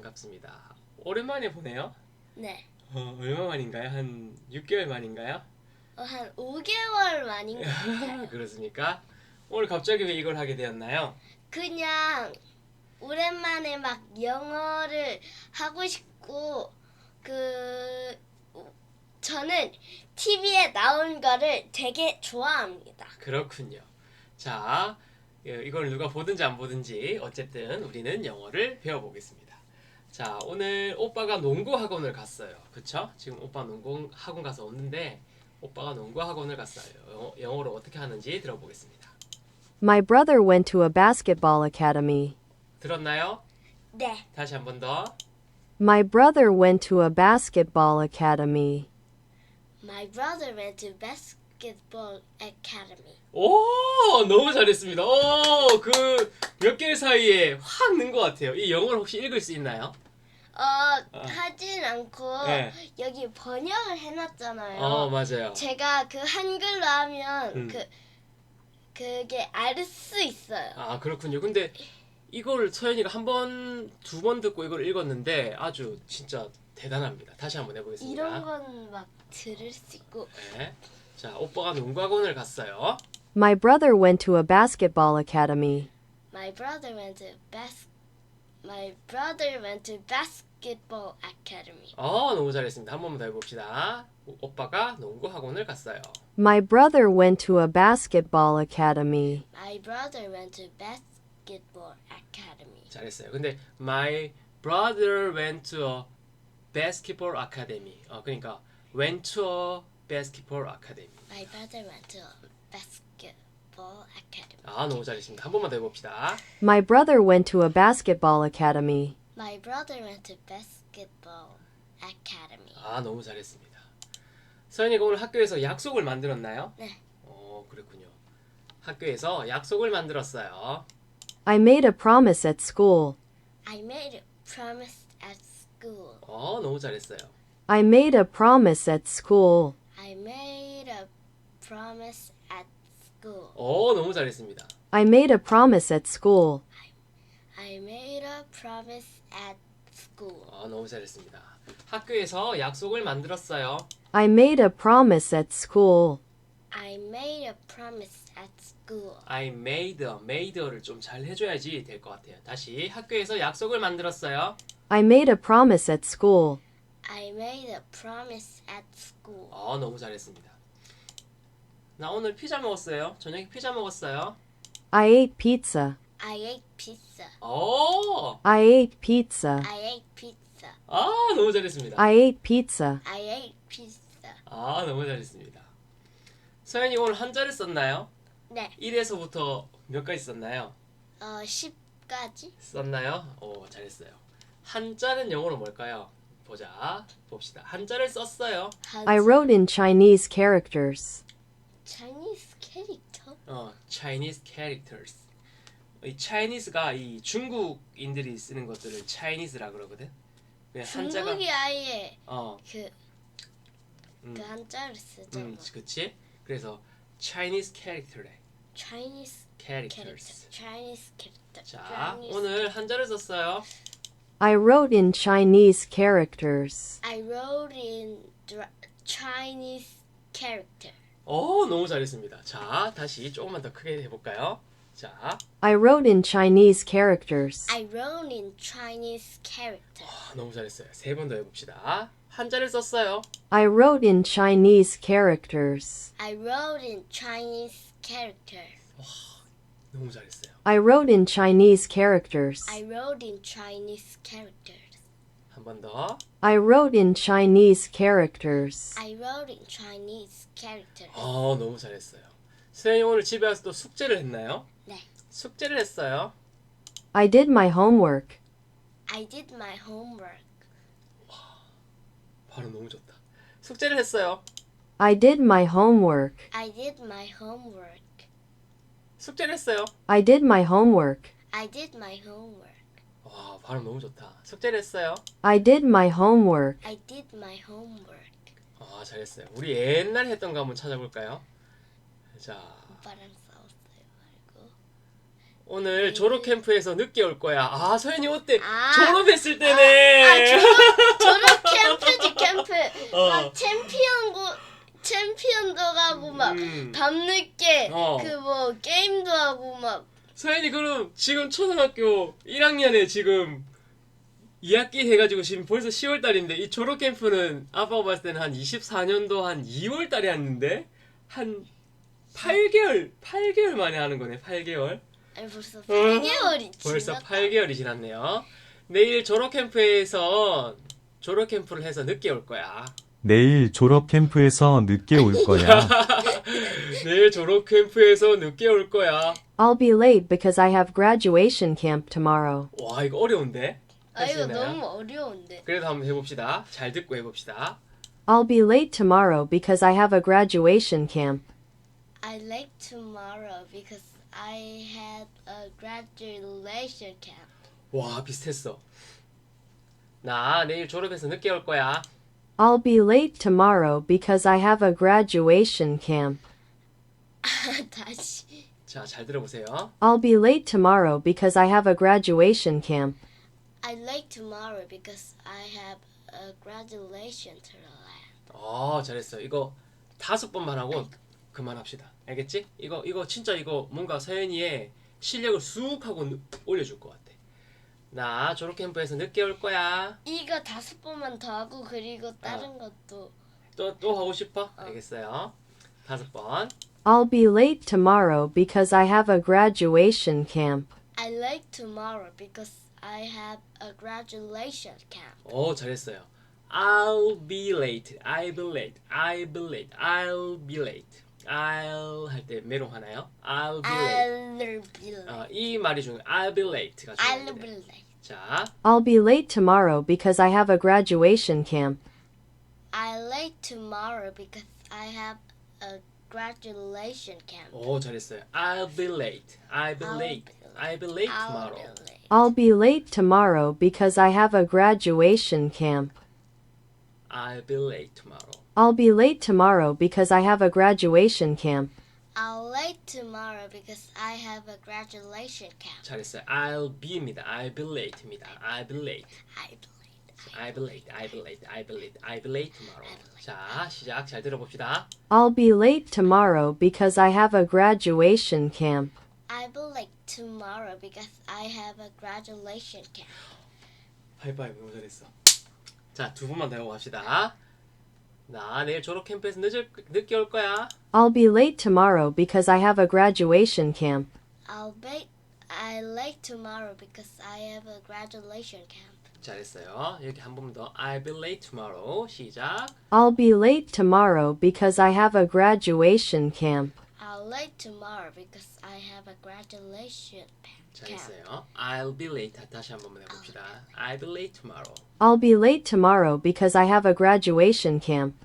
반갑습니다. 오랜만에 보네요. 네. 얼마 만인가요? 한 6개월 만인가요? 한 5개월 만인 것 같아요. 그렇습니까? 오늘 갑자기 왜 이걸 하게 되었나요? 그냥 오랜만에 막 영어를 하고 싶고 저는 TV에 나온 거를 되게 좋아합니다. 그렇군요. 자, 이걸 누가 보든지 안 보든지 어쨌든 우리는 영어를 배워보겠습니다. 자, 오늘 오빠가 농구 학원을 갔어요. 그쵸? 지금 오빠 농구 학원 가서 오는데 오빠가 농구 학원을 갔어요. 영어로 어떻게 하는지 들어보겠습니다. My brother went to a basketball academy. 들었나요? 네. 다시 한 번 더. My brother went to a basketball academy. My brother went to basketball academy. 오, 너무 잘했습니다. 몇 개월 사이에 확 는 것 같아요. 이 영어를 혹시 읽을 수 있나요? 하진 않고 네. 여기 번역을 해놨잖아요. 맞아요. 제가 그 한글로 하면 그게 알 수 있어요. 아, 그렇군요. 근데 이걸 서연이가 한 번, 두 번 듣고 이걸 읽었는데 아주 진짜 대단합니다. 다시 한번 해보겠습니다. 이런 건 막 들을 수 있고. 네. 자, 오빠가 농구학원을 갔어요. My brother went to a basketball academy. My brother went to basketball academy. 너무 잘했습니다. 한 번만 더 해봅시다. 오빠가 농구학원을 갔어요. My brother went to a basketball academy. My brother went to basketball academy. 잘했어요. 근데 my brother went to a basketball academy. 그러니까 went to a basketball academy. My brother went to a basketball academy. 너무 잘했습니다. 한 번만 더 해봅시다. My brother went to a basketball academy. My brother went to basketball academy. 너무 잘했습니다. 서연이가 오늘 학교에서 약속을 만들었나요? 네. 그랬군요. 학교에서 약속을 만들었어요. I made a promise at school. I made a promise at school. 너무 잘했어요. I made a promise at school. I made a promise at school. 너무 잘했습니다. I made a promise at school. I made a promise at school. 너무 잘했습니다. 학교에서 약속을 만들었어요. I made a promise at school. I made a promise at school. I made를 좀 잘 해줘야지 될 것 같아요. 다시 학교에서 약속을 만들었어요. I made a promise at school. I made a promise at school. 너무 잘했습니다. 나 오늘 피자 먹었어요. 저녁에 피자 먹었어요. I ate pizza. I ate pizza. I ate pizza. I ate pizza. 너무 잘했습니다. I ate pizza. I ate pizza. 너무 잘했습니다. 서연이 오늘 한자를 썼나요? 네. 1에서부터 몇 가지 썼나요? 10까지? 썼나요? 잘했어요. 한자는 영어로 뭘까요? 봅시다. 한자를 썼어요. I wrote in Chinese characters. Chinese character? Chinese characters. 이 Chinese가 이 중국인들이 쓰는 것들을 Chinese라 그러거든. 중국이 아예 음, 한자를 쓰잖아. 그치? 그래서 Chinese character래. Chinese characters. Chinese character. 자, 오늘 한자를 썼어요. I wrote in Chinese characters. I wrote in Chinese character. 너무 잘했습니다. 자, 다시 조금만 더 크게 해볼까요? 자, I wrote in Chinese characters. I wrote in Chinese character. 너무 잘했어요. 3번 더 해봅시다. 한자를 썼어요. I wrote in Chinese characters. I wrote in Chinese character. 너무 잘했어요. I wrote in Chinese characters. I wrote in Chinese characters. 한 번 더. I wrote in Chinese characters. I wrote in Chinese characters. 너무 잘했어요. 선생님 오늘 집에 와서 또 숙제를 했나요? 네. 숙제를 했어요. I did my homework. I did my homework. 발음 너무 좋다. 숙제를 했어요. I did my homework. I did my homework. 숙제를 했어요. I did my homework. I did my homework. 발음 너무 좋다. 숙제를 했어요. I did my homework. I did my homework. 잘했어요. 우리 옛날에 했던 거 한번 찾아볼까요? 자, 오빠랑 싸웠어요 말고. 오늘 졸업 캠프에서 늦게 올 거야. 아, 서연이 어때? 아. 졸업했을 때네. 졸업 캠프지 캠프. 어. 막 챔피언도 가고 막 음. 밤늦게 어. 그 뭐 게임도 하고 막. 서연이 그럼 지금 초등학교 1학년에 지금 2학기 해가지고 지금 벌써 10월 달인데 이 졸업 캠프는 아빠가 봤을 때는 한 24년도 한 2월 달에 왔는데 한 8개월 만에 하는 거네. 8개월. 아니 벌써 8개월이 벌써 지났다. 8개월이 지났네요. 내일 졸업 캠프에서 졸업 캠프를 해서 늦게 올 거야. 내일 졸업 캠프에서 늦게 올 거야. 내일 졸업 캠프에서 늦게 올 거야. I'll be late because I have graduation camp tomorrow. 와, 이거 어려운데? 아 이거 하시나요? 너무 어려운데. 그래도 한번 해봅시다. 잘 듣고 해봅시다. I'll be late tomorrow because I have a graduation camp. I late tomorrow because I had a graduation camp. 와, 비슷했어. 나 내일 졸업해서 늦게 올 거야. I'll be late tomorrow because I have a graduation camp. 다시. 자, 잘 들어보세요. I'll be late tomorrow because I have a graduation camp. I late tomorrow because I have a graduation to land. 잘했어. 이거 5번만 하고 그만합시다. 알겠지? 이거 진짜 이거 뭔가 서연이의 실력을 쑥 하고 올려줄 것 같아. 나 졸업 캠프에서 늦게 올 거야. 이거 5번만 더 하고 그리고 다른 것도. 또 하고 싶어? 알겠어요. 5번. I'll be late tomorrow because I have a graduation camp. I late tomorrow because I have a graduation camp. 잘했어요. I'll be late. I'll be late. I'll be late. I'll be late. I'll 할 때 메롱 하나요? I'll be late. I'll be late. 이 말이 중요해. I'll be late가 I'll 중요해. be late. 자, I'll be late tomorrow because I have a graduation camp. I late tomorrow because I have a graduation camp. 잘했어요. I'll be late. I'll be late. I'll be late I'll tomorrow. be late. I'll be late tomorrow because I have a graduation camp. I'll be late tomorrow. I'll be late tomorrow because I have a graduation camp. I'll late tomorrow because I have a graduation camp. 잘했어요. I'll be입니다. I'll be late입니다. I'll be late. I'll be late. I'll be late. I'll be late. I'll be late. I'll be late tomorrow. 자, 시작. 잘 들어봅시다. I'll be late tomorrow because I have a graduation camp. I'll be late tomorrow because I have a graduation camp. 하이파이브 너무 잘했어. 자, 2번만 더 하고 갑시다. 나 내일 졸업 캠프에서 늦게 올 거야. I'll be late tomorrow because I have a graduation camp. I late tomorrow because I have a graduation camp. 잘했어요. 여기 한 번 더. I'll be late tomorrow. 시작. I'll be late tomorrow because I have a graduation camp. I'll late tomorrow because I have a graduation camp. 잘했어요. I'll be late. 다시 한 번만 해봅시다. I'll be late tomorrow. I'll be late tomorrow because I have a graduation camp.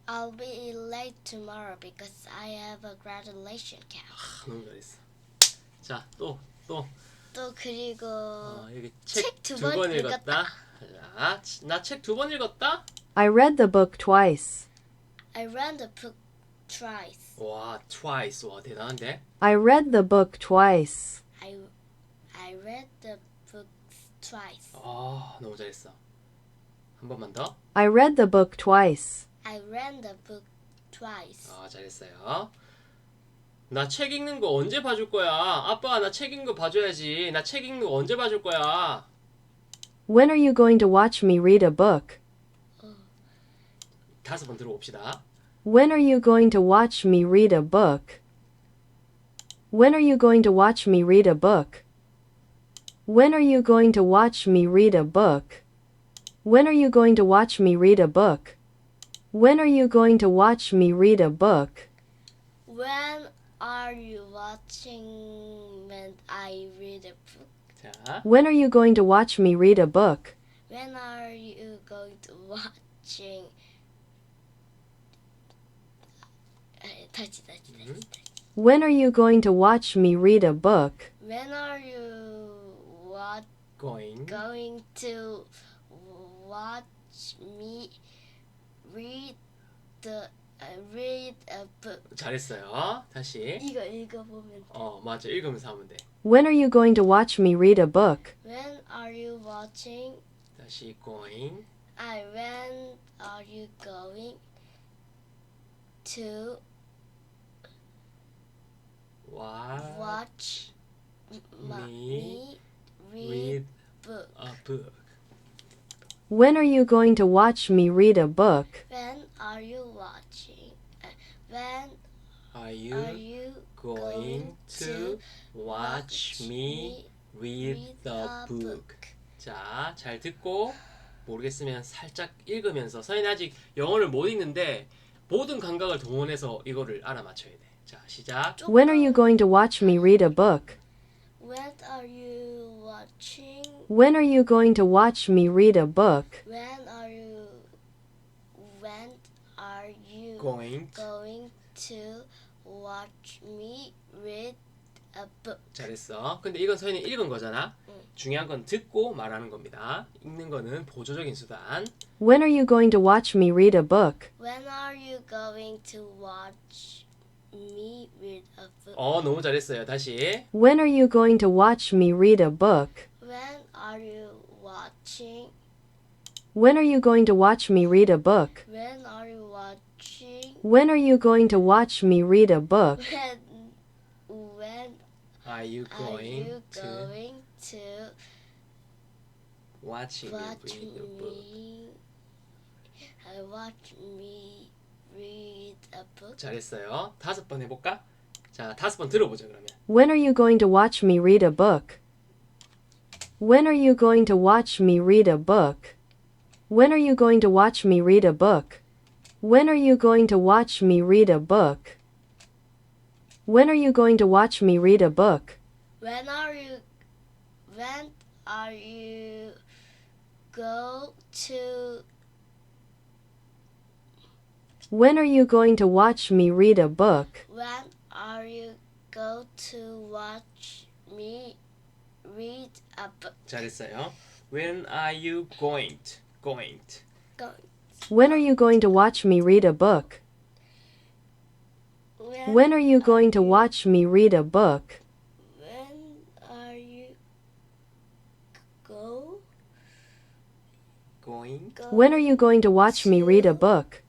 I'll be late tomorrow because I have a graduation camp. 너무 잘했어. 자, 또. 또 그리고 여기 책 책 두 2번 번 읽었다. 자, 나 책 2번 읽었다. I read the book twice. I read the book twice. 와, twice. 와, 대단한데? I read the book twice. I read the book twice. 너무 잘했어. 한 번만 더. I read the book twice. I read the book twice. 잘했어요. 나 책 읽는 거 언제 봐줄 거야? 아빠, 나 책 읽는 거 봐줘야지. 나 책 읽는 거 언제 봐줄 거야? When are you going to watch me read a book? 5번 들어봅시다. When are you going to watch me read a book? When are you going to watch me read a book? When are you going to watch me read a book? When are you going to watch me read a book? When are you going to watch me read a book? When are you watching when I read a book? 자, When are you going to watch me read a book? When are you going to watching? 다시. When are you going to watch me read a book? When are you going. going to watch me read read a book. 잘했어요. 다시. 이거 읽어보면 돼. 맞아. 읽으면서 하면 돼. When are you going to watch me read a book? When are you watching? 다시 going. When are you going to watch me read book? a book. When are you going to watch me read a book? When are you watching? When Are are you you going to watch me read the book? 자, 잘 듣고 모르겠으면 살짝 읽으면서 서인이 아직 영어를 못 읽는데 모든 감각을 동원해서 이거를 알아맞혀야 돼. 자, 시작. When are you going to watch me read a book? When are you watching? When are you going to watch me read a book? When are you going. going to watch me read a book? 잘했어. 근데 이건 서인이 읽은 거잖아. 응. 중요한 건 듣고 말하는 겁니다. 읽는 거는 보조적인 수단. When are you going to watch me read a book? When are you going to watch me read a book? 너무 잘했어요. 다시. When are you going to watch me read a book? When are you watching? When are you going to watch me read a book? When are you watching? When are you going to watch me read a book? When Are you are going you to going to watch me watch read the book? watch me read a book? 잘했어요. 5번 해볼까? 자, 5번 들어보자 그러면. When are you going to watch me read a book? When are you going to watch me read a book? When are you going to watch me read a book? When are you going to watch me read a book? When are you going to watch me read a book? When are you go to When are you going to watch me read a book? when are you go to watch me read a book? 잘했어요. When are you going to? Go. When are you going to watch me read a book? When are you going to watch me read a book? When are you go Going. When are you going to watch me read a book?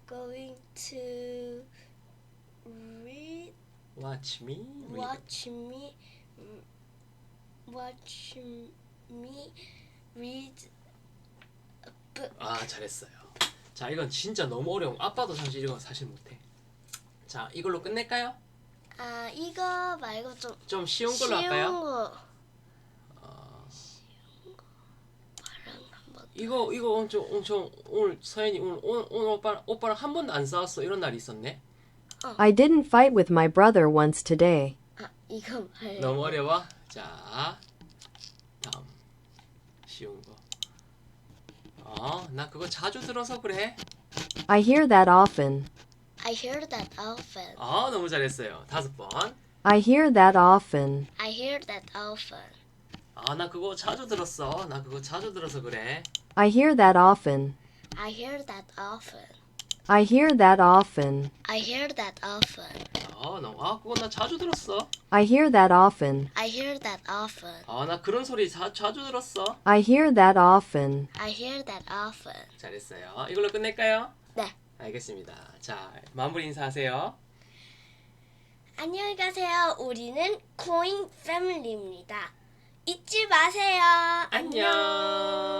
going to read Watch me read. watch me read a book? 잘했어요. 자, 이건 진짜 너무 어려운. 아빠도 사실 이거 사실 못해. 자, 이걸로 끝낼까요? 이거 말고 좀 쉬운 걸로 쉬운 할까요? 거 이거 엄청 오늘 서연이 오늘 오빠랑 한 번도 안 싸웠어. 이런 날이 있었네. I didn't fight with my brother once today. 이거 말고 너무 어려워? 자, 다음 쉬운 거. 나 그거 자주 들어서 그래. I hear that often. I hear that often. 너무 잘했어요. 5번. I hear that often. I hear that often. 나 그거 자주 들었어. 나 그거 자주 들어서 그래. I hear that often. I hear that often. I hear that often. I hear that often. 그거 나 자주 들었어. I hear that often. I hear that often. 나 그런 소리 자주 들었어. I hear that often. I hear that often. 잘했어요. 이걸로 끝낼까요? 네. 알겠습니다. 자, 마무리 인사하세요. 안녕히 가세요. 우리는 코잉 패밀리입니다. 잊지 마세요. 안녕.